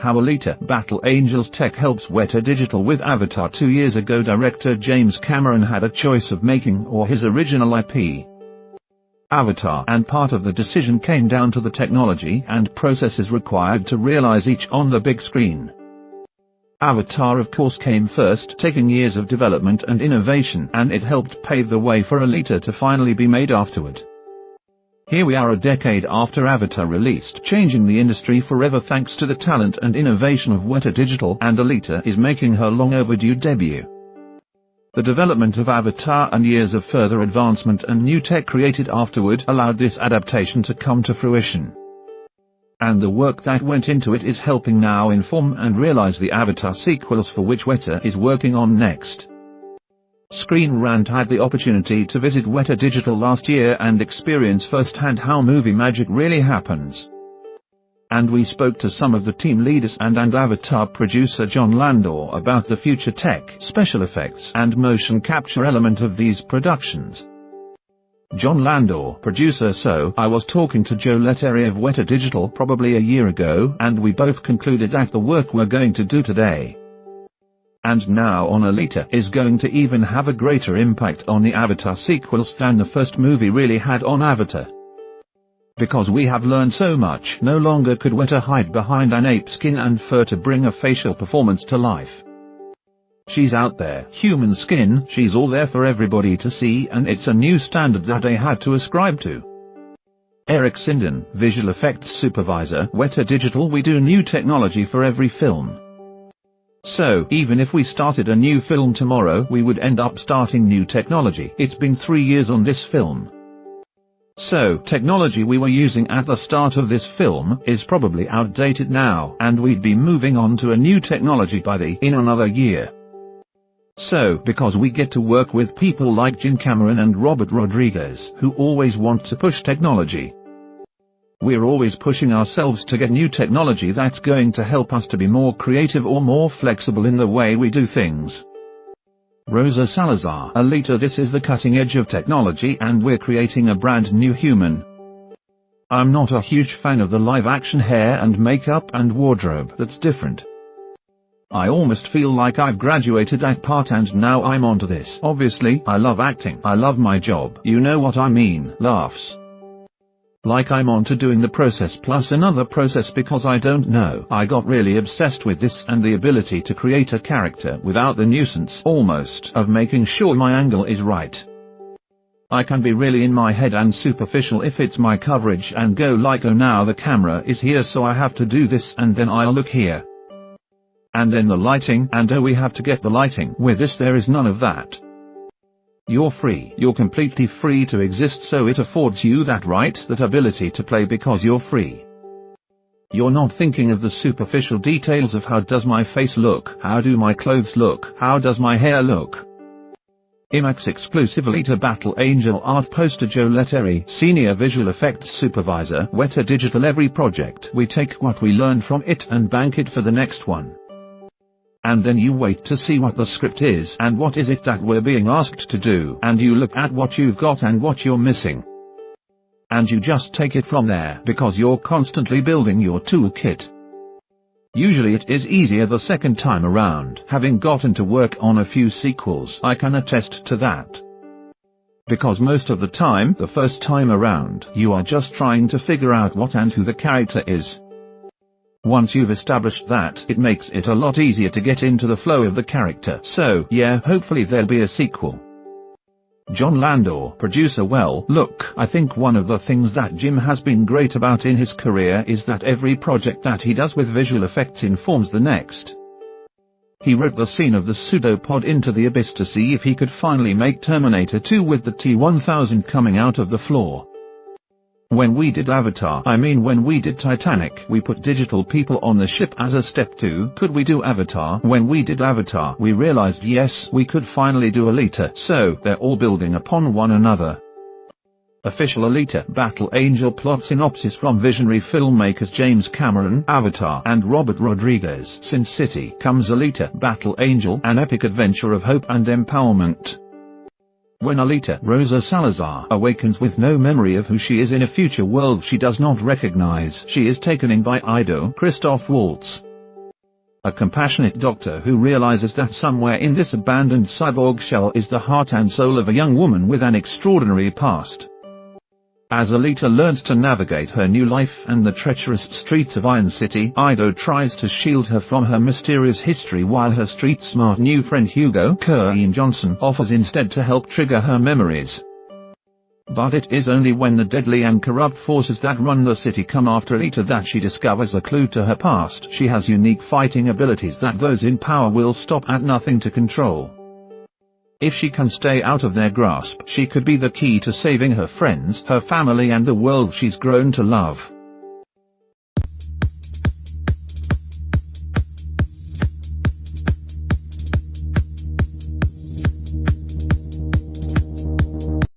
How Alita Battle Angels Tech helps Weta Digital with Avatar. 2 years ago, director James Cameron had a choice of making or his original IP, Avatar, and part of the decision came down to the technology and processes required to realize each on the big screen. Avatar of course came first, taking years of development and innovation, and it helped pave the way for Alita to finally be made afterward. Here we are a decade after Avatar released, changing the industry forever thanks to the talent and innovation of Weta Digital, and Alita is making her long overdue debut. The development of Avatar and years of further advancement and new tech created afterward allowed this adaptation to come to fruition. And the work that went into it is helping now inform and realize the Avatar sequels, for which Weta is working on next. Screen Rant had the opportunity to visit Weta Digital last year and experience firsthand how movie magic really happens. And we spoke to some of the team leaders and Avatar producer John Landor about the future tech, special effects and motion capture element of these productions. John Landor, producer: so I was talking to Joe Letteri of Weta Digital probably a year ago, and we both concluded that the work we're going to do today and now on Alita is going to even have a greater impact on the Avatar sequels than the first movie really had on Avatar. Because we have learned so much, no longer could Weta hide behind an ape skin and fur to bring a facial performance to life. She's out there, human skin, she's all there for everybody to see, and it's a new standard that they had to ascribe to. Eric Sinden, Visual Effects Supervisor, Weta Digital. We do new technology for every film. So, even if we started a new film tomorrow, we would end up starting new technology. It's been 3 years on this film. So, technology we were using at the start of this film is probably outdated now, and we'd be moving on to a new technology in another year. So, because we get to work with people like Jim Cameron and Robert Rodriguez, who always want to push technology, we're always pushing ourselves to get new technology that's going to help us to be more creative or more flexible in the way we do things. Rosa Salazar, Alita. This is the cutting edge of technology, and we're creating a brand new human. I'm not a huge fan of the live action hair and makeup and wardrobe. That's different. I almost feel like I've graduated that part and now I'm onto this. Obviously, I love acting. I love my job. You know what I mean. Laughs. Like I'm on to doing the process plus another process because I don't know. I got really obsessed with this and the ability to create a character without the nuisance, almost, of making sure my angle is right. I can be really in my head and superficial if it's my coverage and go like, oh now the camera is here so I have to do this and then I'll look here. And then the lighting, and oh we have to get the lighting. With this there is none of that. You're free. You're completely free to exist, so it affords you that right, that ability to play because you're free. You're not thinking of the superficial details of how does my face look, how do my clothes look, how does my hair look. IMAX exclusive Alita Battle Angel art poster. Joe Letteri, Senior Visual Effects Supervisor, Weta Digital. Every project we take what we learn from it and bank it for the next one. And then you wait to see what the script is and what is it that we're being asked to do, and you look at what you've got and what you're missing. And you just take it from there, because you're constantly building your toolkit. Usually it is easier the second time around. Having gotten to work on a few sequels, I can attest to that. Because most of the time, the first time around, you are just trying to figure out what and who the character is. Once you've established that, it makes it a lot easier to get into the flow of the character. So, yeah, hopefully there'll be a sequel. John Landor, producer. Well, look, I think one of the things that Jim has been great about in his career is that every project that he does with visual effects informs the next. He wrote the scene of the pseudopod into the abyss to see if he could finally make Terminator 2 with the T-1000 coming out of the floor. When we did Avatar, when we did Titanic, we put digital people on the ship as a step 2. Could we do Avatar? When we did Avatar, we realized yes, we could finally do Alita. So, they're all building upon one another. Official Alita Battle Angel plot synopsis from visionary filmmakers James Cameron, Avatar, and Robert Rodriguez. Sin City comes Alita Battle Angel, an epic adventure of hope and empowerment. When Alita, Rosa Salazar, awakens with no memory of who she is in a future world she does not recognize, she is taken in by Ido, Christoph Waltz. a compassionate doctor who realizes that somewhere in this abandoned cyborg shell is the heart and soul of a young woman with an extraordinary past. As Alita learns to navigate her new life and the treacherous streets of Iron City, Ido tries to shield her from her mysterious history while her street-smart new friend Hugo Kerwin Johnson offers instead to help trigger her memories. But it is only when the deadly and corrupt forces that run the city come after Alita that she discovers a clue to her past. She has unique fighting abilities that those in power will stop at nothing to control. If she can stay out of their grasp, she could be the key to saving her friends, her family and the world she's grown to love.